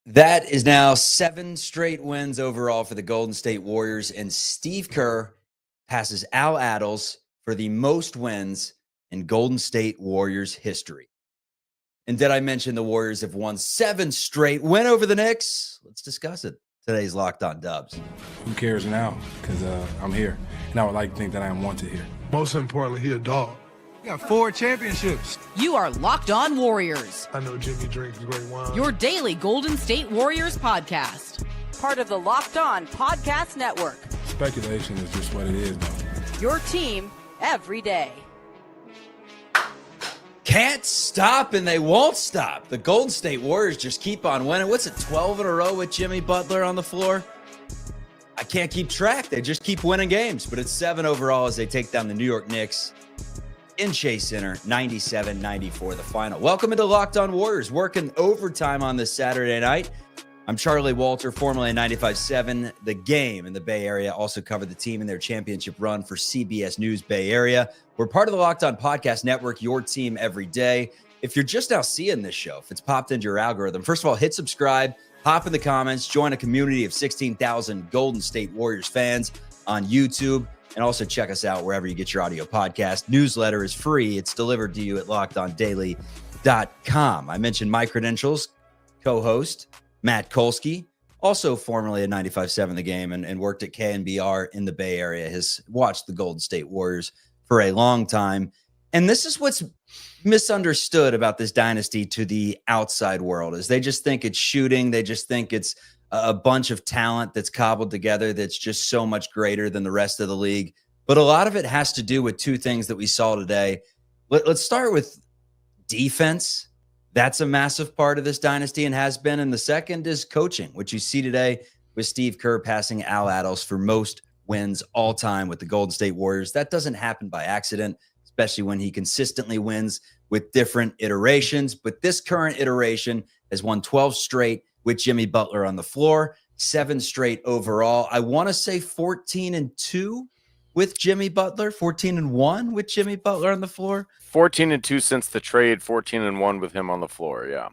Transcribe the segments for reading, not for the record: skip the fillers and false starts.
That is now 7 straight wins overall for the Golden State Warriors, and Steve Kerr passes Al Attles for the most wins in Golden State Warriors history. And did I mention the Warriors have won 7 straight? Win over the Knicks? Let's discuss it. Today's Locked On Dubs. Who cares now? Because I'm here, and I would like to think that I am wanted here. Most importantly, he a dog. We got 4 championships. You are Locked On Warriors. I know Jimmy drinks great wine. Your daily Golden State Warriors podcast. Part of the Locked On Podcast Network. Speculation is just what it is, though. Your team every day. Can't stop, and they won't stop. The Golden State Warriors just keep on winning. What's it, 12 in a row with Jimmy Butler on the floor? I can't keep track. They just keep winning games, but it's 7 overall as they take down the New York Knicks in Chase Center, 97-94 the final. Welcome into Locked On Warriors, working overtime on this Saturday night. I'm Charlie Walter, formerly 95.7 The Game in the Bay Area. Also covered the team in their championship run for CBS News Bay Area. We're part of the Locked On Podcast Network, your team every day. If you're just now seeing this show, if it's popped into your algorithm, first of all, hit subscribe, hop in the comments, join a community of 16,000 Golden State Warriors fans on YouTube. And also check us out wherever you get your audio podcast. Newsletter is free. It's delivered to you at lockedondaily.com. I mentioned my credentials, co-host Matt Kolsky, also formerly at 95.7 The Game and worked at KNBR in the Bay Area, has watched the Golden State Warriors for a long time. And this is what's misunderstood about this dynasty to the outside world, is they just think it's shooting. They just think it's a bunch of talent that's cobbled together that's just so much greater than the rest of the league. But a lot of it has to do with two things that we saw today. Let's start with defense. That's a massive part of this dynasty and has been. And the second is coaching, which you see today with Steve Kerr passing Al Attles for most wins all time with the Golden State Warriors. That doesn't happen by accident, especially when he consistently wins with different iterations. But this current iteration has won 12 straight with Jimmy Butler on the floor, 7 straight overall. I want to say 14-2 with Jimmy Butler, 14-1 with Jimmy Butler on the floor. 14-2 since the trade, 14-1 with him on the floor, yeah.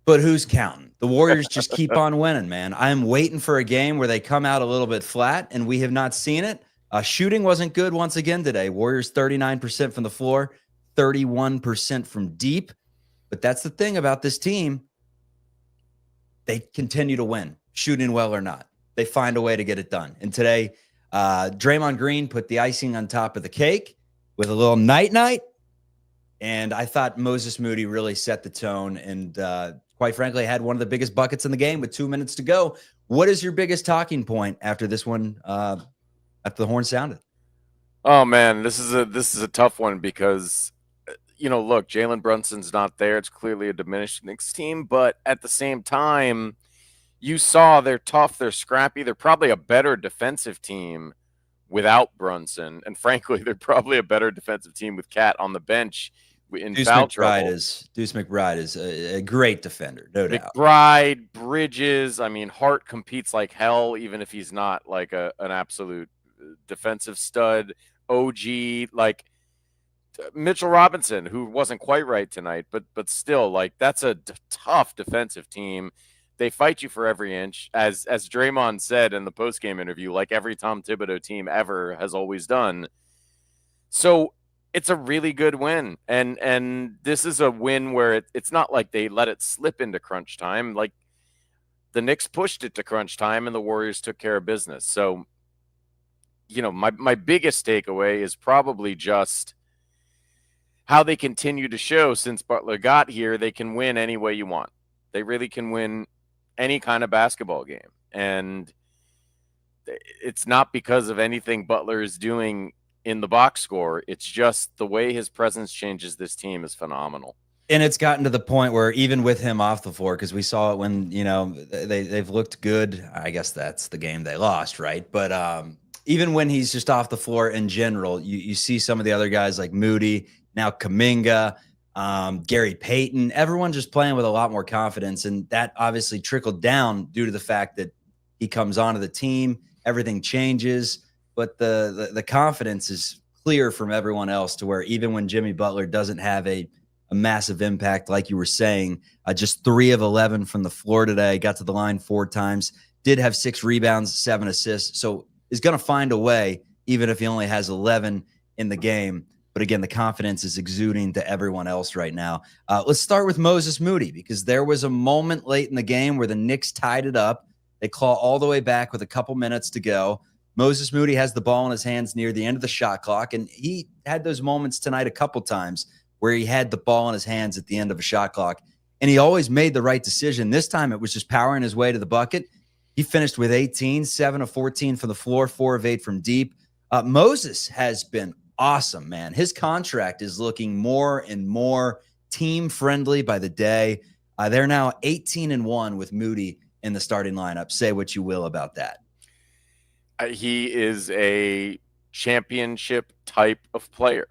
But who's counting? The Warriors just keep on winning, man. I'm waiting for a game where they come out a little bit flat, and we have not seen it. Shooting wasn't good once again today. Warriors 39% from the floor, 31% from deep. But that's the thing about this team. They continue to win, shooting well or not. They find a way to get it done. And today, Draymond Green put the icing on top of the cake with a little night-night. And I thought Moses Moody really set the tone and, quite frankly, had one of the biggest buckets in the game with 2 minutes to go. What is your biggest talking point after this one, after the horn sounded? Oh, man, this is a tough one because – look, Jalen Brunson's not there. It's clearly a diminished Knicks team. But at the same time, you saw they're tough, they're scrappy. They're probably a better defensive team without Brunson. And frankly, they're probably a better defensive team with Cat on the bench in foul trouble. Deuce McBride is a great defender, no doubt. McBride, Bridges, Hart competes like hell, even if he's not like an absolute defensive stud. OG, like – Mitchell Robinson, who wasn't quite right tonight, but still, like, that's a tough defensive team. They fight you for every inch, as Draymond said in the postgame interview, like every Tom Thibodeau team ever has always done. So it's a really good win, and this is a win where it's not like they let it slip into crunch time. Like, the Knicks pushed it to crunch time, and the Warriors took care of business. So, my biggest takeaway is probably just how they continue to show since Butler got here, they can win any way you want. They really can win any kind of basketball game. And it's not because of anything Butler is doing in the box score. It's just the way his presence changes this team is phenomenal. And it's gotten to the point where even with him off the floor, because we saw it when, they've looked good. I guess that's the game they lost, right? But even when he's just off the floor in general, you see some of the other guys like Moody, now Kuminga, Gary Payton, everyone just playing with a lot more confidence. And that obviously trickled down due to the fact that he comes onto the team, everything changes, but the confidence is clear from everyone else to where even when Jimmy Butler doesn't have a a massive impact. Like you were saying, just 3 of 11 from the floor today, got to the line 4 times, did have 6 rebounds, 7 assists. So is going to find a way, even if he only has 11 in the game. But again, the confidence is exuding to everyone else right now. Let's start with Moses Moody, because there was a moment late in the game where the Knicks tied it up. They claw all the way back with a couple minutes to go. Moses Moody has the ball in his hands near the end of the shot clock, and he had those moments tonight a couple times where he had the ball in his hands at the end of a shot clock, and he always made the right decision. This time it was just powering his way to the bucket. He finished with 18, 7 of 14 from the floor, 4 of 8 from deep. Moses has been awesome, man. His contract is looking more and more team-friendly by the day. They're now 18-1 with Moody in the starting lineup. Say what you will about that. He is a championship type of player.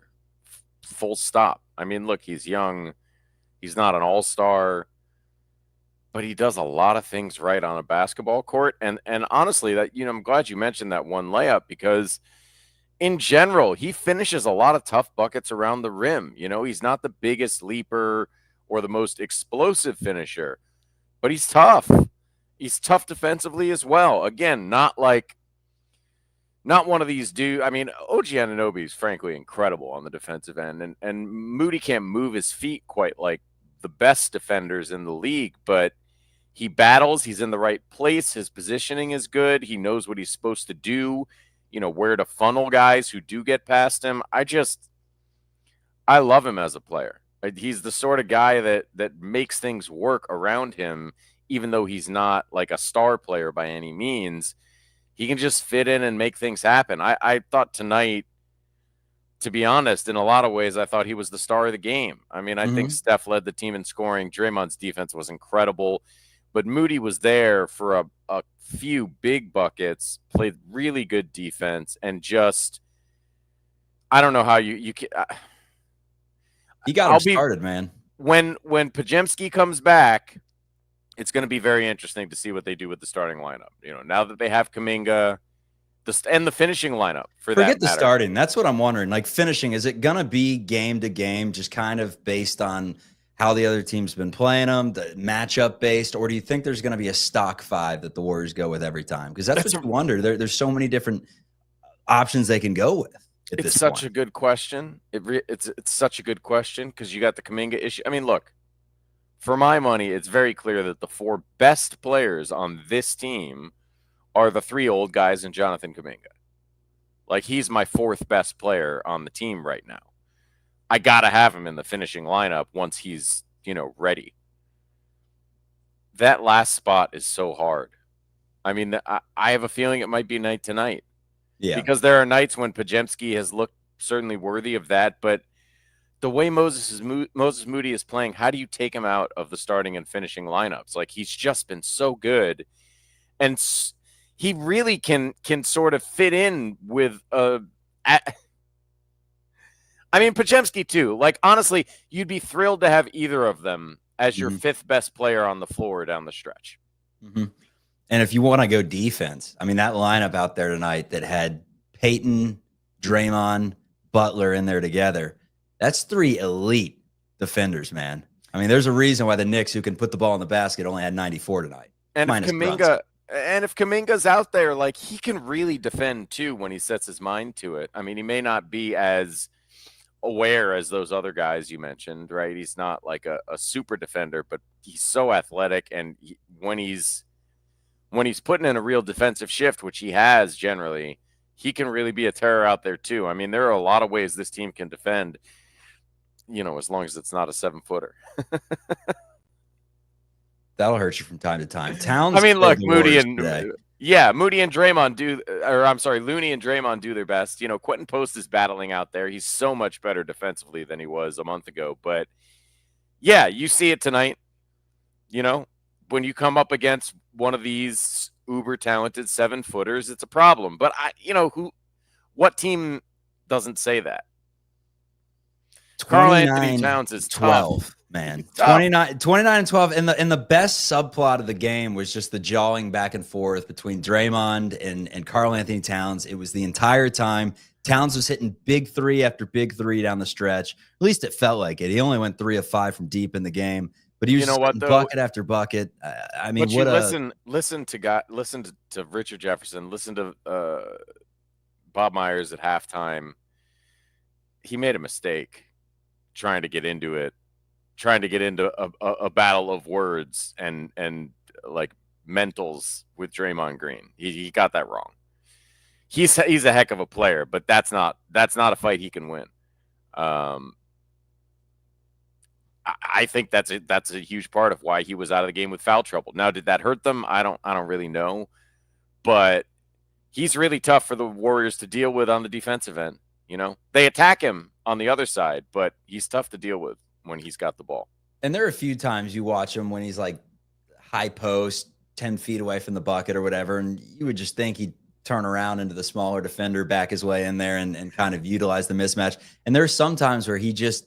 Full stop. I mean, look, he's young. He's not an all-star, but he does a lot of things right on a basketball court. And honestly, that, I'm glad you mentioned that one layup, because in general, he finishes a lot of tough buckets around the rim. He's not the biggest leaper or the most explosive finisher, but he's tough. He's tough defensively as well. Again, not one of these dudes. I mean, OG Anunoby is frankly incredible on the defensive end, and Moody can't move his feet quite like the best defenders in the league, but he battles. He's in the right place. His positioning is good. He knows what he's supposed to do, where to funnel guys who do get past him. I love him as a player. He's the sort of guy that makes things work around him, even though he's not like a star player by any means. He can just fit in and make things happen. I thought tonight, to be honest, in a lot of ways, I thought he was the star of the game. I mean, I think Steph led the team in scoring. Draymond's defense was incredible, but Moody was there for a few big buckets, played really good defense, and just, I don't know how you can. He got him started, man. When Podziemski comes back, it's going to be very interesting to see what they do with the starting lineup. Now that they have Kuminga, and the finishing lineup for that. Forget the starting. That's what I'm wondering. Like finishing, is it going to be game to game, just kind of based on how the other team's been playing them, the matchup based, or do you think there's going to be a stock 5 that the Warriors go with every time? Because that's what you wonder. There's so many different options they can go with. It's such a good question. It's such a good question, because you got the Kuminga issue. I mean, look, for my money, it's very clear that the 4 best players on this team are the 3 old guys and Jonathan Kuminga. Like, he's my 4th best player on the team right now. I got to have him in the finishing lineup once he's, ready. That last spot is so hard. I mean, I have a feeling it might be night to night. Yeah. Because there are nights when Podziemski has looked certainly worthy of that, but the way Moses Moody is playing, how do you take him out of the starting and finishing lineups? Like, he's just been so good, and he really can sort of fit in with Podziemski too. Like, honestly, you'd be thrilled to have either of them as your 5th best player on the floor down the stretch. And if you want to go defense, I mean, that lineup out there tonight that had Peyton, Draymond, Butler in there together, that's 3 elite defenders, man. I mean, there's a reason why the Knicks, who can put the ball in the basket, only had 94 tonight. And if Kuminga's out there, like, he can really defend too when he sets his mind to it. I mean, he may not be as aware as those other guys you mentioned, right? He's not like a super defender, but he's so athletic, and when he's putting in a real defensive shift, which he has generally, he can really be a terror out there too. I mean, there are a lot of ways this team can defend, as long as it's not a 7-footer. That'll hurt you from time to time. Towns. I mean, look, Moody and Draymond Looney and Draymond do their best. Quentin Post is battling out there. He's so much better defensively than he was a month ago. But yeah, you see it tonight. When you come up against one of these uber talented 7-footers, it's a problem. But what team doesn't say that? Karl-Anthony Towns is 12, tough. Man. 29-12. And the best subplot of the game was just the jawing back and forth between Draymond and Karl-Anthony Towns. It was the entire time. Towns was hitting big three after big three down the stretch. At least it felt like it. He only went 3 of 5 from deep in the game, but he was bucket after bucket. I mean, listen to Richard Jefferson, listen to Bob Myers at halftime. He made a mistake trying to get into a battle of words and like mentals with Draymond Green. He got that wrong. He's a heck of a player, but that's not a fight he can win. I think that's a huge part of why he was out of the game with foul trouble. Now, did that hurt them? I don't really know, but he's really tough for the Warriors to deal with on the defensive end. You know, they attack him on the other side, but he's tough to deal with when he's got the ball. And there are a few times you watch him when he's like high post, 10 feet away from the bucket or whatever, and you would just think he'd turn around into the smaller defender, back his way in there and kind of utilize the mismatch. And there's some times where he just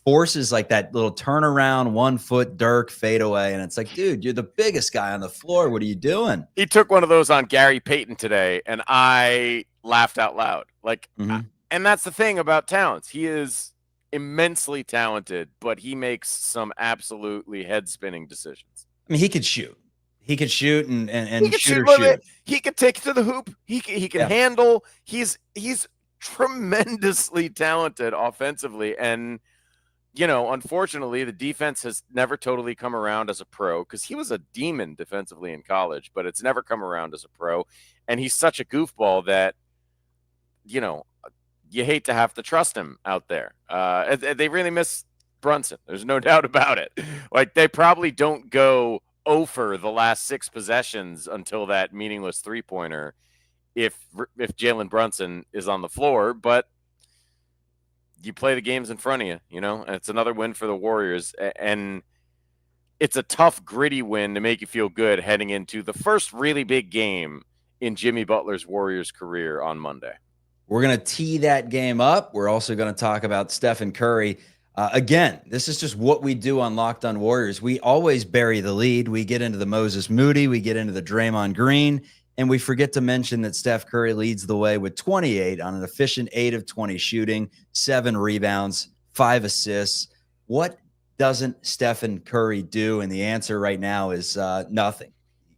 forces like that little turnaround 1 foot Dirk fadeaway. And it's like, dude, you're the biggest guy on the floor. What are you doing? He took one of those on Gary Payton today, and I laughed out loud. Like, and that's the thing about Towns. He is immensely talented, but he makes some absolutely head spinning decisions. I mean, he could shoot. He could shoot and shoot. He could take it to the hoop. He can handle. He's tremendously talented offensively, and you know, unfortunately, the defense has never totally come around as a pro, because he was a demon defensively in college, but it's never come around as a pro, and he's such a goofball that, you know, you hate to have to trust him out there. They really miss Brunson. There's no doubt about it. Like, they probably don't go over the last 6 possessions until that meaningless 3-pointer if Jalen Brunson is on the floor, but you play the games in front of you, you know, and it's another win for the Warriors, and it's a tough, gritty win to make you feel good heading into the first really big game in Jimmy Butler's Warriors career on Monday. We're going to tee that game up. We're also going to talk about Stephen Curry. Again, this is just what we do on Locked On Warriors. We always bury the lead. We get into the Moses Moody. We get into the Draymond Green. And we forget to mention that Steph Curry leads the way with 28 on an efficient 8 of 20 shooting, 7 rebounds, 5 assists. What doesn't Stephen Curry do? And the answer right now is nothing.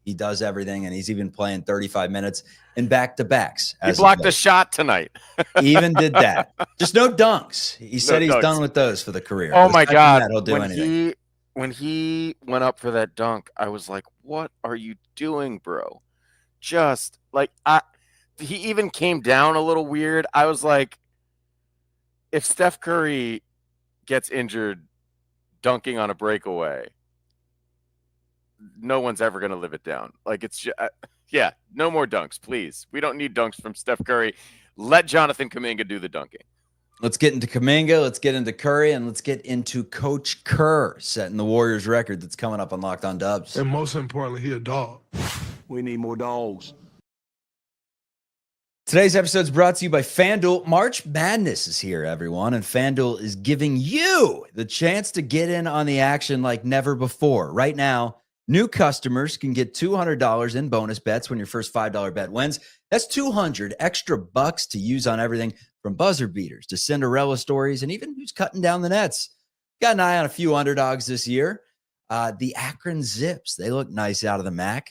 He does everything, and he's even playing 35 minutes in back-to-backs. He blocked a shot tonight. He even did that. Just no dunks. He said he's done with those for the career. Oh, my God. He'll do anything. When he went up for that dunk, I was like, what are you doing, bro? Just like, he even came down a little weird. I was like, if Steph Curry gets injured dunking on a breakaway, no one's ever going to live it down. Like, it's just, no more dunks, please. We don't need dunks from Steph Curry. Let Jonathan Kuminga do the dunking. Let's get into Kuminga. Let's get into Curry, and let's get into Coach Kerr setting the Warriors record that's coming up on Locked On Dubs. And most importantly, he a dog. We need more dogs. Today's episode is brought to you by FanDuel. March Madness is here, everyone, and FanDuel is giving you the chance to get in on the action like never before. Right now, new customers can get $200 in bonus bets when your first $5 bet wins. That's $200 extra bucks to use on everything from buzzer beaters to Cinderella stories and even who's cutting down the nets. Got an eye on a few underdogs this year. The Akron Zips, they look nice out of the MAC.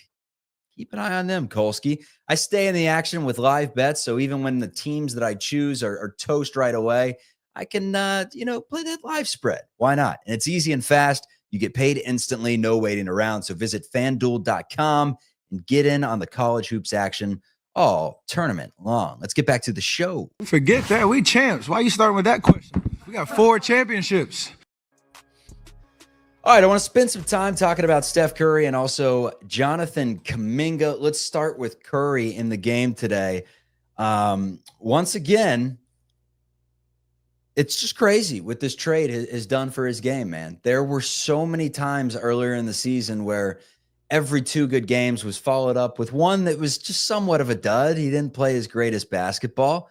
Keep an eye on them, Kolsky. I stay in the action with live bets, so even when the teams that I choose are toast right away, I can, play that live spread. Why not? And it's easy and fast. You get paid instantly, no waiting around. So visit FanDuel.com and get in on the college hoops action all tournament long. Let's get back to the show. Forget that. We champs. Why are you starting with that question? We got 4 championships. All right, I want to spend some time talking about Steph Curry and also Jonathan Kuminga. Let's start with Curry in the game today. Once again, it's just crazy what this trade has done for his game, man. There were so many times earlier in the season where every 2 good games was followed up with one that was just somewhat of a dud. He didn't play his greatest basketball.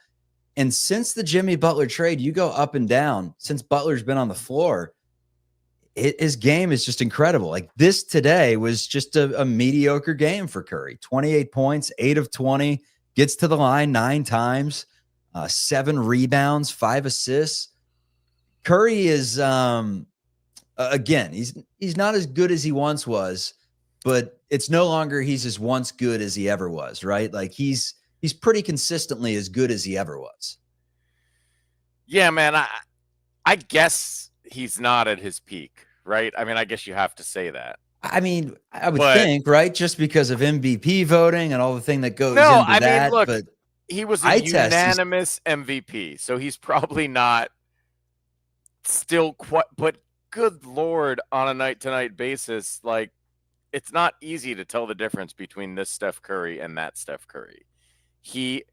And since the Jimmy Butler trade, you go up and down. Since Butler's been on the floor, his game is just incredible. Like, this today was just a mediocre game for Curry. 28 points, 8 of 20, gets to the line 9 times. 7 rebounds, 5 assists. Curry is again, he's not as good as he once was, but it's no longer he's as once good as he ever was, right? Like he's pretty consistently as good as he ever was. Yeah, man, I guess he's not at his peak, right? I mean, I guess you have to say that. I mean, I would think, right? Just because of MVP voting and all the thing that goes into I that. mean, look, but he was a unanimous MVP, so he's probably not still quite, but good Lord, on a night-to-night basis, like, it's not easy to tell the difference between this Steph Curry and that Steph Curry. He,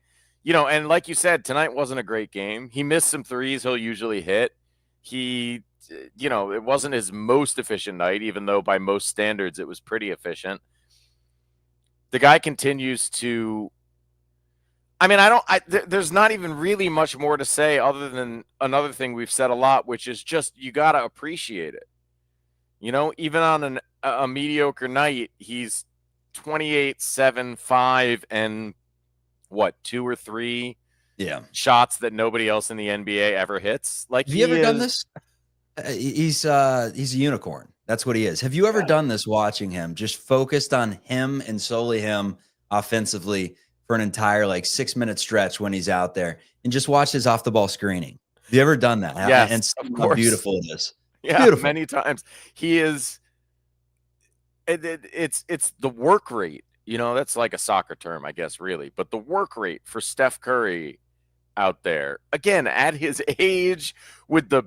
and like you said, tonight wasn't a great game. He missed some threes he'll usually hit. He, it wasn't his most efficient night, even though by most standards it was pretty efficient. The guy continues to, there's not even really much more to say other than another thing we've said a lot, which is just you got to appreciate it. Even on a mediocre night, he's 28, 7, 5, and 2 or 3 shots that nobody else in the NBA ever hits. Like, have you ever done this? He's a unicorn. That's what he is. Have you ever done this watching him, just focused on him and solely him offensively for an entire 6-minute stretch when he's out there and just watch his off the ball screening? Have you ever done that? Yes, and of course. How beautiful it is. Yeah, beautiful. Many times. He is it's the work rate. That's like a soccer term, I guess, really. But the work rate for Steph Curry out there, again, at his age, with the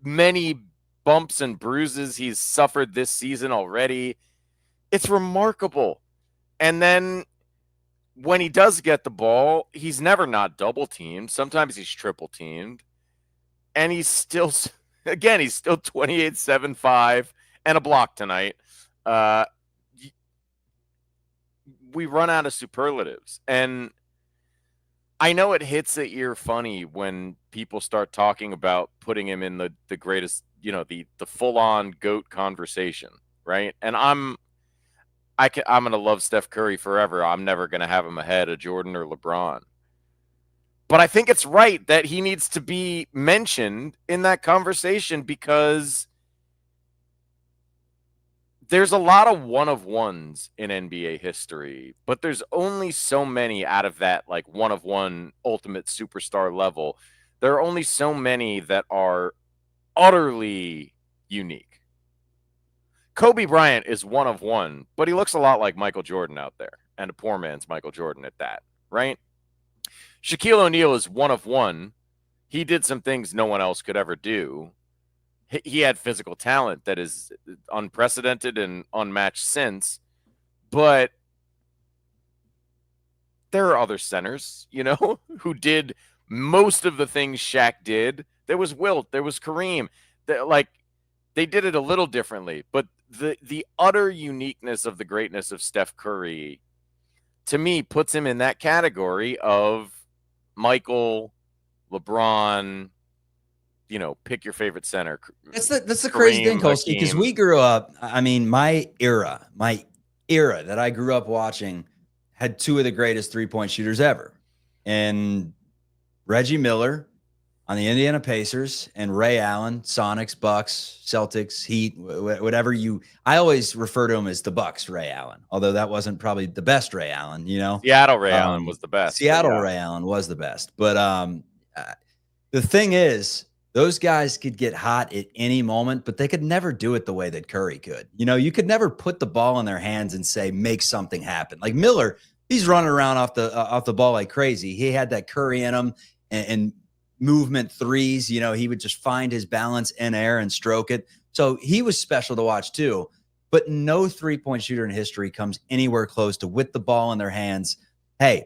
many bumps and bruises he's suffered this season already, it's remarkable. And then when he does get the ball, he's never not double teamed. Sometimes he's triple teamed. And he's still 28, 7, 5, and a block tonight. We run out of superlatives. And I know it hits the ear funny when people start talking about putting him in the greatest, the full-on GOAT conversation, right? And I'm going to love Steph Curry forever. I'm never going to have him ahead of Jordan or LeBron. But I think it's right that he needs to be mentioned in that conversation because there's a lot of one-of-ones in NBA history, but there's only so many out of that one-of-one ultimate superstar level. There are only so many that are utterly unique. Kobe Bryant is one-of-one, but he looks a lot like Michael Jordan out there, and a poor man's Michael Jordan at that, right? Shaquille O'Neal is one-of-one. He did some things no one else could ever do. He had physical talent that is unprecedented and unmatched since, but there are other centers, who did most of the things Shaq did. There was Wilt, there was Kareem. They did it a little differently, but the utter uniqueness of the greatness of Steph Curry, to me, puts him in that category of Michael, LeBron. Pick your favorite center. That's the crazy thing, Kolsky, because we grew up. I mean, my era that I grew up watching had 2 of the greatest 3-point shooters ever, and Reggie Miller on the Indiana Pacers and Ray Allen, Sonics, Bucks, Celtics, Heat, whatever you. I always refer to him as the Bucks Ray Allen, although that wasn't probably the best Ray Allen. Seattle Ray Allen was the best. Seattle Ray Allen was the best, but the thing is, those guys could get hot at any moment, but they could never do it the way that Curry could. You could never put the ball in their hands and say, make something happen. Like Miller, he's running around off the ball like crazy. He had that Curry in him and movement threes. He would just find his balance in air and stroke it. So he was special to watch too, but no 3-point shooter in history comes anywhere close to with the ball in their hands. Hey,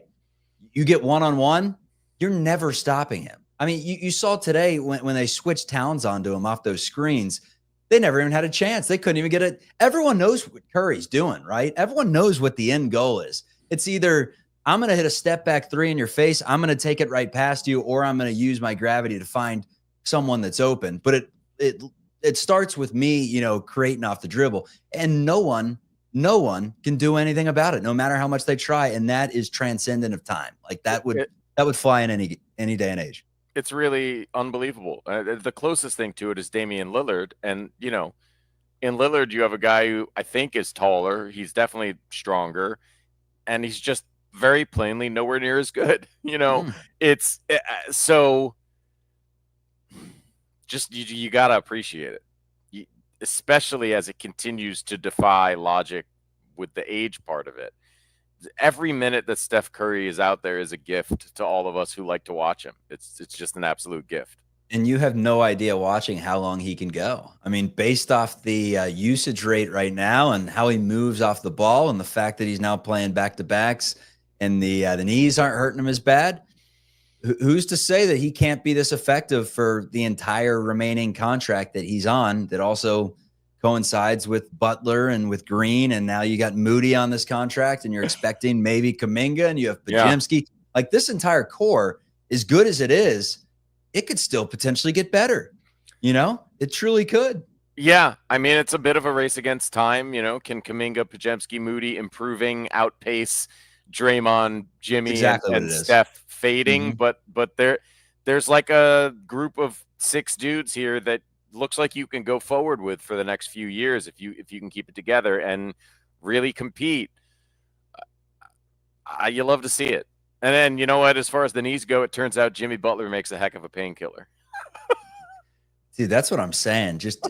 you get one-on-one, you're never stopping him. I mean, you saw today when they switched Towns onto him off those screens, they never even had a chance. They couldn't even get it. Everyone knows what Curry's doing, right? Everyone knows what the end goal is. It's either I'm going to hit a step back 3 in your face, I'm going to take it right past you, or I'm going to use my gravity to find someone that's open. But it starts with me, creating off the dribble, and no one can do anything about it, no matter how much they try. And that is transcendent of time. Like that would That would fly in any day and age. It's really unbelievable. The closest thing to it is Damian Lillard. And, you know, in Lillard, you have a guy who I think is taller. He's definitely stronger. And he's just very plainly nowhere near as good. You know, it's so just you got to appreciate it, especially as it continues to defy logic with the age part of it. Every minute that Steph Curry is out there is a gift to all of us who like to watch him. It's just an absolute gift. And you have no idea watching how long he can go. I mean, based off the usage rate right now and how he moves off the ball and the fact that he's now playing back-to-backs and the knees aren't hurting him as bad, who's to say that he can't be this effective for the entire remaining contract that he's on that also coincides with Butler and with Green, and now you got Moody on this contract, and you're expecting maybe Kuminga, and you have Podziemski. Yeah. Like, this entire core, as good as it is, it could still potentially get better. You know, it truly could. Yeah, I mean, it's a bit of a race against time. You know, can Kuminga, Podziemski, Moody improving outpace Draymond, Jimmy, and Steph fading? Mm-hmm. But there's like a group of 6 dudes here that looks like you can go forward with for the next few years if you can keep it together and really compete. You love to see it. And then, you know what, as far as the knees go, it turns out Jimmy Butler makes a heck of a painkiller. Dude, that's what I'm saying. Just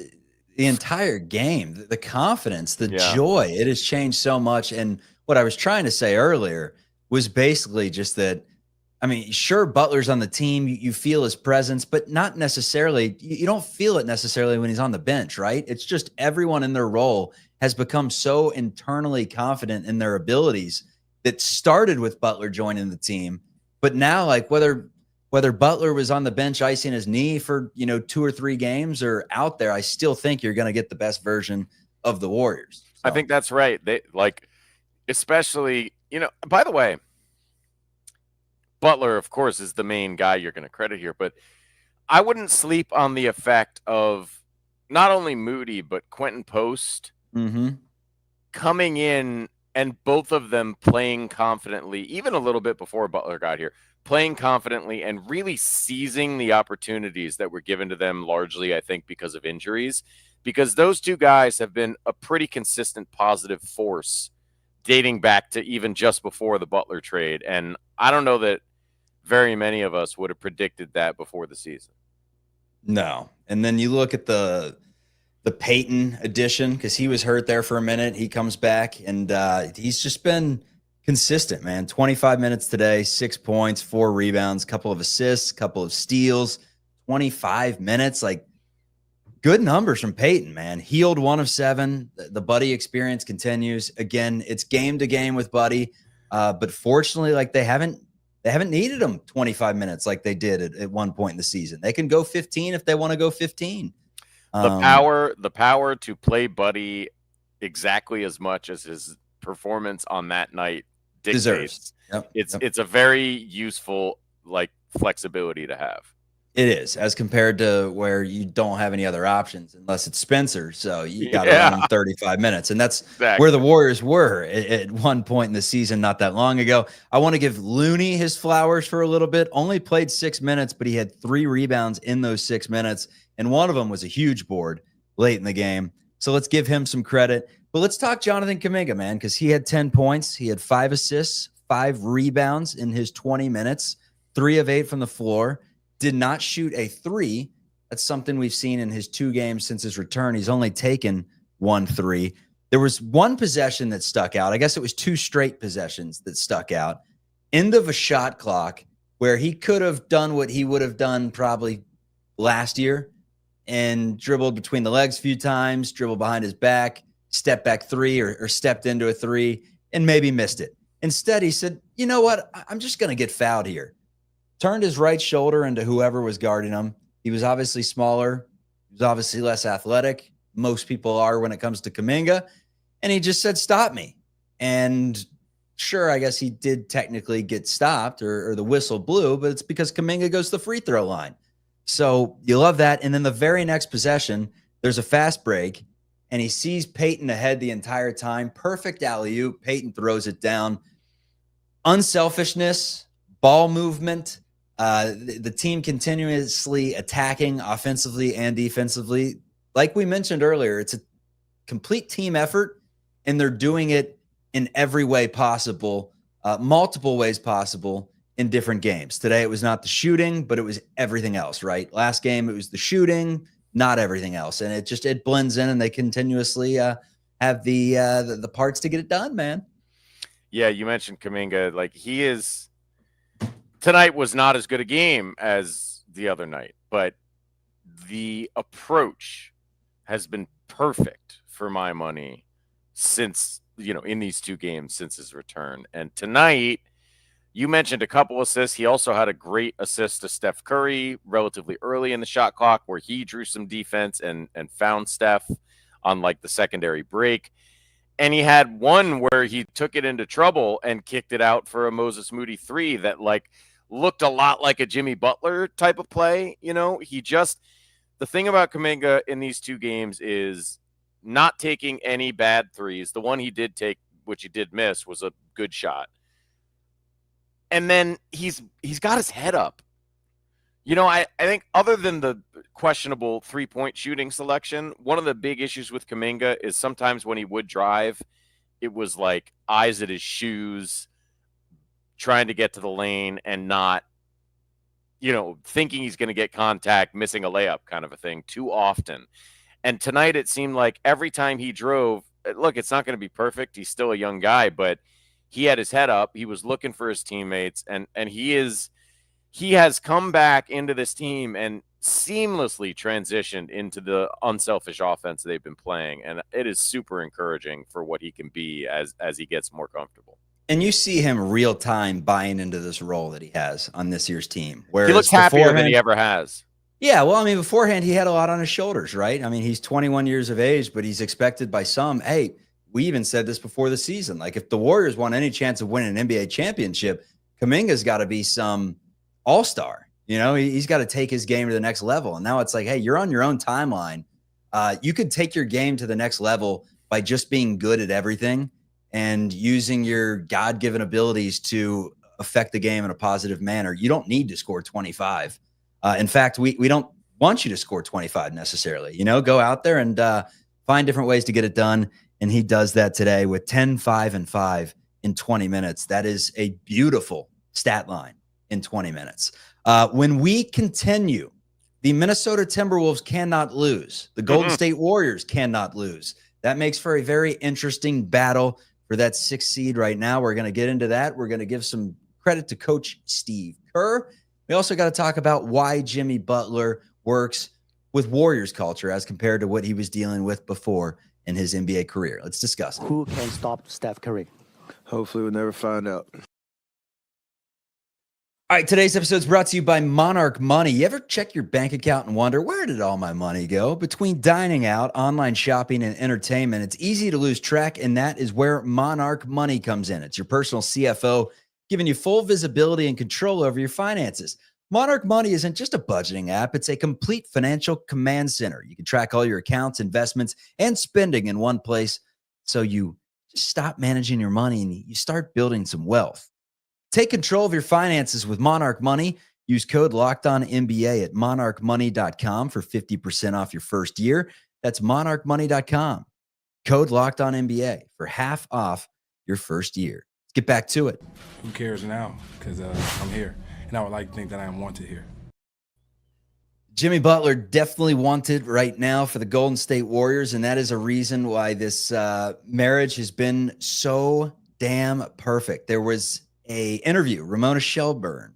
the entire game, the confidence, the joy, it has changed so much. And what I was trying to say earlier was basically just that, I mean, sure, Butler's on the team. You feel his presence, but not necessarily. You don't feel it necessarily when he's on the bench, right? It's just everyone in their role has become so internally confident in their abilities that started with Butler joining the team. But now, like, whether Butler was on the bench icing his knee for, 2 or 3 games or out there, I still think you're going to get the best version of the Warriors. So. I think that's right. They especially, by the way, Butler, of course, is the main guy you're going to credit here, but I wouldn't sleep on the effect of not only Moody, but Quentin Post coming in and both of them playing confidently, even a little bit before Butler got here, playing confidently and really seizing the opportunities that were given to them largely, I think, because of injuries, because those 2 guys have been a pretty consistent positive force dating back to even just before the Butler trade. And I don't know that very many of us would have predicted that before the season. No. And then you look at the Peyton addition, because he was hurt there for a minute. He comes back, and he's just been consistent, man. 25 minutes today, 6 points, 4 rebounds, couple of assists, couple of steals, 25 minutes. Like, good numbers from Peyton, man. Healed 1 of 7. The Buddy experience continues. Again, it's game to game with Buddy. But fortunately, like, they haven't needed him 25 minutes like they did at one point in the season. They can go 15 if they want to go 15. The power to play Buddy exactly as much as his performance on that night dictates. Deserves. Yep. It's a very useful flexibility to have. It is, as compared to where you don't have any other options unless it's Spencer. So you got to run him 35 minutes. And that's where the Warriors were at one point in the season not that long ago. I want to give Looney his flowers for a little bit. Only played 6 minutes, but he had 3 rebounds in those 6 minutes. And one of them was a huge board late in the game. So let's give him some credit. But let's talk Jonathan Kuminga, man, because he had 10 points. He had 5 assists, 5 rebounds in his 20 minutes, 3 of 8 from the floor. Did not shoot a 3. That's something we've seen in his 2 games since his return. He's only taken 1 3. There was one possession that stuck out. I guess it was 2 straight possessions that stuck out. End of a shot clock where he could have done what he would have done probably last year and dribbled between the legs a few times, dribbled behind his back, step back 3 or stepped into a 3 and maybe missed it. Instead, he said, you know what? I'm just going to get fouled here. Turned his right shoulder into whoever was guarding him. He was obviously smaller. He was obviously less athletic. Most people are when it comes to Kuminga. And he just said, stop me. And sure, I guess he did technically get stopped or the whistle blew, but it's because Kuminga goes to the free throw line. So you love that. And then the very next possession, there's a fast break, and he sees Peyton ahead the entire time. Perfect alley-oop. Peyton throws it down. Unselfishness, ball movement, the team continuously attacking offensively and defensively. Like we mentioned earlier, it's a complete team effort, and they're doing it in every way possible, multiple ways possible in different games. Today, it was not the shooting, but it was everything else, right? Last game, it was the shooting, not everything else. And it blends in, and they continuously have the parts to get it done, man. Yeah, you mentioned Kuminga. Like, tonight was not as good a game as the other night, but the approach has been perfect for my money since, in these two games since his return. And tonight, you mentioned a couple assists. He also had a great assist to Steph Curry relatively early in the shot clock where he drew some defense and found Steph on like the secondary break. And he had one where he took it into trouble and kicked it out for a Moses Moody 3 that like looked a lot like a Jimmy Butler type of play. The thing about Kuminga in these two games is not taking any bad threes. The one he did take, which he did miss, was a good shot. And then he's got his head up. I think other than the questionable three-point shooting selection, one of the big issues with Kuminga is sometimes when he would drive, it was like eyes at his shoes, trying to get to the lane and not, thinking he's going to get contact, missing a layup kind of a thing too often. And tonight it seemed like every time he drove, look, it's not going to be perfect. He's still a young guy, but he had his head up. He was looking for his teammates, and he has come back into this team and seamlessly transitioned into the unselfish offense they've been playing. And it is super encouraging for what he can be as he gets more comfortable. And you see him real time buying into this role that he has on this year's team. Whereas he looks happier than he ever has. Yeah, well, beforehand, he had a lot on his shoulders, right? He's 21 years of age, but he's expected by some, hey, we even said this before the season. Like, if the Warriors want any chance of winning an NBA championship, Kuminga's got to be some all-star. He's got to take his game to the next level. And now it's like, hey, you're on your own timeline. You could take your game to the next level by just being good at everything and using your God-given abilities to affect the game in a positive manner. You don't need to score 25. In fact, we don't want you to score 25 necessarily. Go out there and find different ways to get it done. And he does that today with 10, 5, and 5 in 20 minutes. That is a beautiful stat line in 20 minutes. When we continue, the Minnesota Timberwolves cannot lose. The Golden State Warriors cannot lose. That makes for a very interesting battle for that 6th seed right now. We're going to get into that. We're going to give some credit to Coach Steve Kerr. We also got to talk about why Jimmy Butler works with Warriors culture as compared to what he was dealing with before in his NBA career. Let's discuss it. Who can stop Steph Curry? Hopefully we'll never find out. All right, today's episode is brought to you by Monarch Money. You ever check your bank account and wonder, where did all my money go? Between dining out, online shopping, and entertainment, it's easy to lose track, and that is where Monarch Money comes in. It's your personal CFO, giving you full visibility and control over your finances. Monarch Money isn't just a budgeting app. It's a complete financial command center. You can track all your accounts, investments, and spending in one place, so you just stop managing your money and you start building some wealth. Take control of your finances with Monarch Money. Use code LOCKEDONNBA at monarchmoney.com for 50% off your first year. That's monarchmoney.com. Code LOCKEDONNBA for half off your first year. Let's get back to it. Who cares now? Because I'm here. And I would like to think that I am wanted here. Jimmy Butler definitely wanted right now for the Golden State Warriors, and that is a reason why this marriage has been so damn perfect. There was a interview, Ramona Shelburne.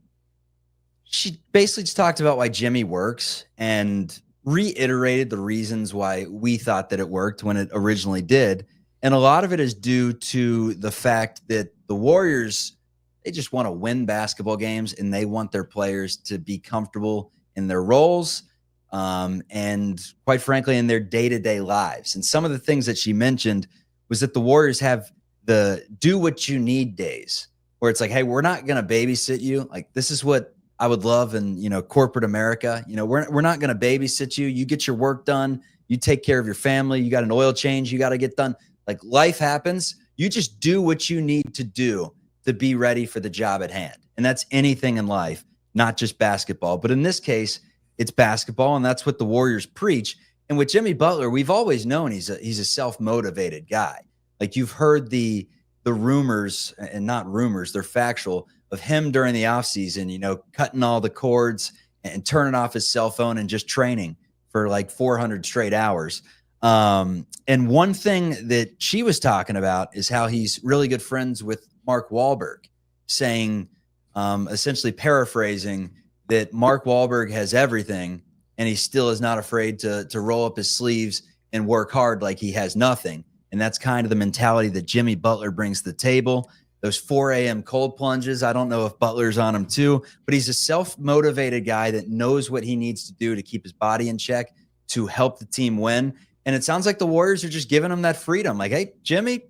She basically just talked about why Jimmy works and reiterated the reasons why we thought that it worked when it originally did. And a lot of it is due to the fact that the Warriors, they just want to win basketball games, and they want their players to be comfortable in their roles and, quite frankly, in their day-to-day lives. And some of the things that she mentioned was that the Warriors have the do what you need days, where it's like, hey, we're not going to babysit you. Like, this is what I would love in, corporate America. We're not going to babysit you. You get your work done. You take care of your family. You got an oil change you got to get done. Like, life happens. You just do what you need to do to be ready for the job at hand. And that's anything in life, not just basketball. But in this case, it's basketball, and that's what the Warriors preach. And with Jimmy Butler, we've always known he's a self-motivated guy. Like, you've heard the rumors, and not rumors, they're factual, of him during the offseason, cutting all the cords and turning off his cell phone and just training for like 400 straight hours. And one thing that she was talking about is how he's really good friends with Mark Wahlberg, saying, essentially paraphrasing, that Mark Wahlberg has everything and he still is not afraid to roll up his sleeves and work hard like he has nothing. And that's kind of the mentality that Jimmy Butler brings to the table. Those 4 a.m. cold plunges, I don't know if Butler's on him too, but he's a self-motivated guy that knows what he needs to do to keep his body in check to help the team win. And it sounds like the Warriors are just giving him that freedom. Like, hey, Jimmy,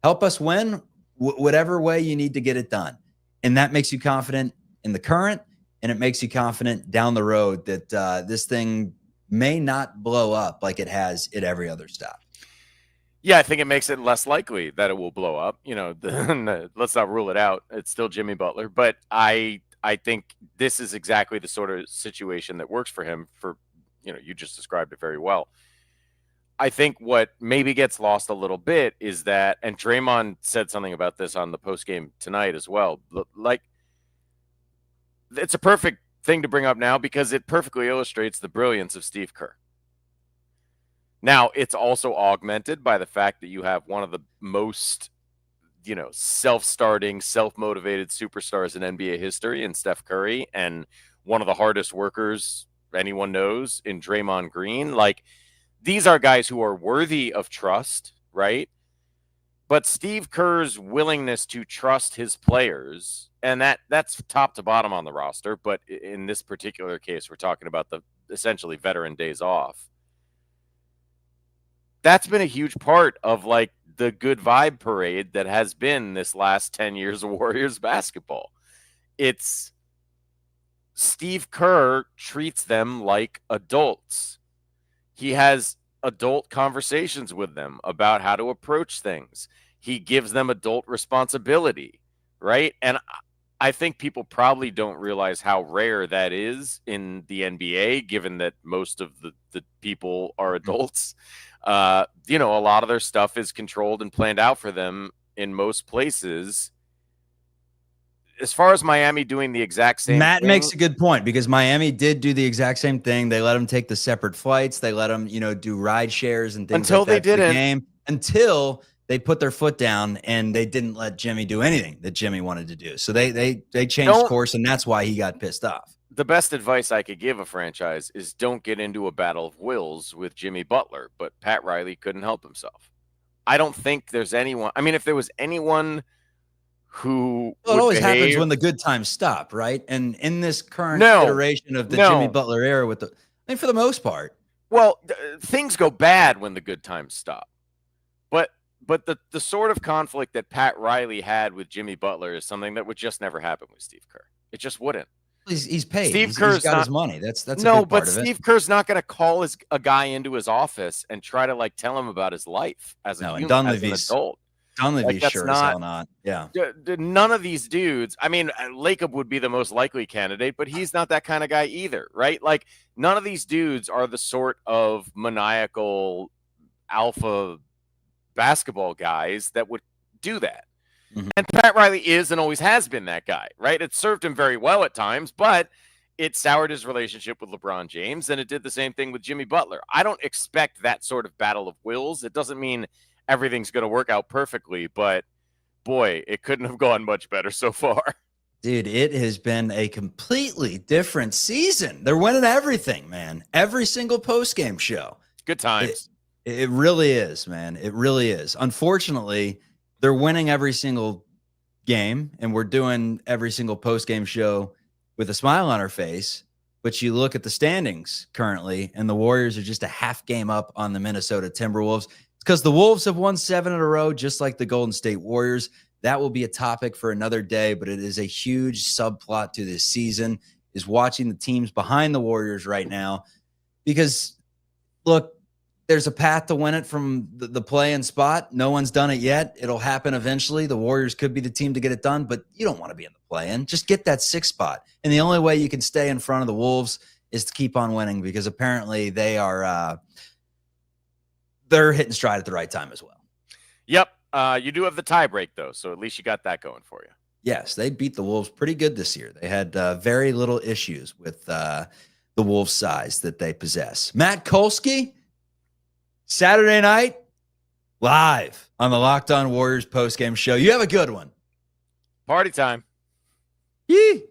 help us win whatever way you need to get it done. And that makes you confident in the current, and it makes you confident down the road that this thing may not blow up like it has at every other stop. Yeah, I think it makes it less likely that it will blow up. Let's not rule it out. It's still Jimmy Butler. But I think this is exactly the sort of situation that works for him. You just described it very well. I think what maybe gets lost a little bit is that, and Draymond said something about this on the postgame tonight as well, like, it's a perfect thing to bring up now because it perfectly illustrates the brilliance of Steve Kerr. Now, it's also augmented by the fact that you have one of the most, self-starting, self-motivated superstars in NBA history in Steph Curry, and one of the hardest workers anyone knows in Draymond Green. Like, these are guys who are worthy of trust, right? But Steve Kerr's willingness to trust his players, and that's top to bottom on the roster, but in this particular case, we're talking about the essentially veteran days off. That's been a huge part of like the good vibe parade that has been this last 10 years of Warriors basketball. It's Steve Kerr treats them like adults. He has adult conversations with them about how to approach things. He gives them adult responsibility, right? And I think people probably don't realize how rare that is in the NBA, given that most of the people are adults. A lot of their stuff is controlled and planned out for them in most places. As far as Miami doing the exact same Matt thing, makes a good point, because Miami did do the exact same thing. They let him take the separate flights. They let him, do ride shares and things until like they that didn't. the game, until they put their foot down and they didn't let Jimmy do anything that Jimmy wanted to do. So they changed course, and that's why he got pissed off. The best advice I could give a franchise is don't get into a battle of wills with Jimmy Butler, but Pat Riley couldn't help himself. I don't think there's anyone. I mean, if there was anyone who it always happens when the good times stop, right? And in this current iteration of the Jimmy Butler era, for the most part, well, things go bad when the good times stop. But the sort of conflict that Pat Riley had with Jimmy Butler is something that would just never happen with Steve Kerr. It just wouldn't. He's paid. Steve He's Kerr's got not, his money. That's no, a big part but of it. Steve Kerr's not going to call a guy into his office and try to like tell him about his life as a human, as an adult. Dunleavy's sure as hell not. Yeah. None of these dudes. I mean, Lacob would be the most likely candidate, but he's not that kind of guy either, right? Like, none of these dudes are the sort of maniacal alpha basketball guys that would do that. Mm-hmm. And Pat Riley is and always has been that guy, right? It served him very well at times, but it soured his relationship with LeBron James, and it did the same thing with Jimmy Butler. I don't expect that sort of battle of wills. It doesn't mean everything's going to work out perfectly, but boy, it couldn't have gone much better so far. Dude, it has been a completely different season. They're winning everything, man. Every single post-game show. Good times. It really is, man. It really is. Unfortunately, they're winning every single game, and we're doing every single post-game show with a smile on our face. But you look at the standings currently, and the Warriors are just a half game up on the Minnesota Timberwolves. It's because the Wolves have won 7 in a row, just like the Golden State Warriors. That will be a topic for another day, but it is a huge subplot to this season, is watching the teams behind the Warriors right now. Because, look, there's a path to win it from the play-in spot. No one's done it yet. It'll happen eventually. The Warriors could be the team to get it done, but you don't want to be in the play-in. Just get that 6th spot. And the only way you can stay in front of the Wolves is to keep on winning, because apparently they're hitting stride at the right time as well. Yep. You do have the tie break, though, so at least you got that going for you. Yes, they beat the Wolves pretty good this year. They had very little issues with the Wolves' size that they possess. Matt Kolsky, Saturday night, live on the Locked On Warriors postgame show. You have a good one. Party time. Yee.